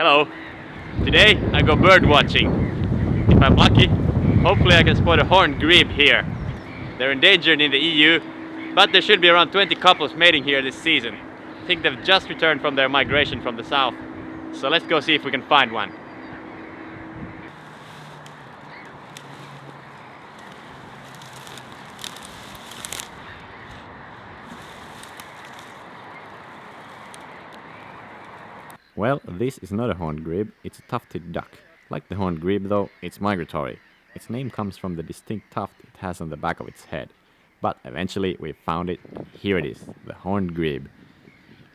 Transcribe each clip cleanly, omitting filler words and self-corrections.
Hello. Today I go bird watching. If I'm lucky, hopefully I can spot a horned grebe here. They're endangered in the EU, but there should be around 20 couples mating here this season. I think they've just returned from their migration from the south. So let's go see if we can find one. Well, this is not a horned grebe, it's a tufted duck. Like the horned grebe though, it's migratory. Its name comes from the distinct tuft it has on the back of its head. But eventually we found it, and here it is, the horned grebe.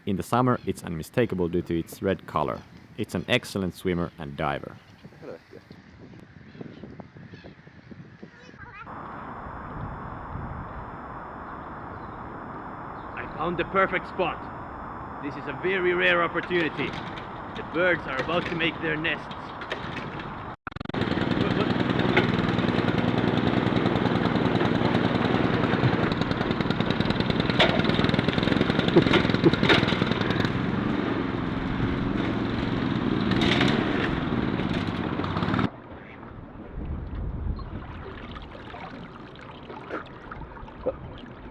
In the summer it's unmistakable due to its red color. It's an excellent swimmer and diver. I found the perfect spot. This is a very rare opportunity. The birds are about to make their nests.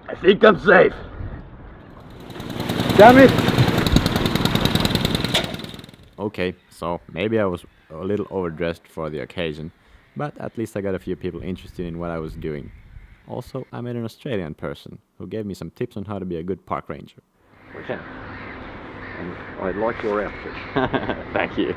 I think I'm safe. Damn it! Okay, so maybe I was a little overdressed for the occasion, but at least I got a few people interested in what I was doing. Also, I met an Australian person who gave me some tips on how to be a good park ranger. And I like your outfit. Thank you.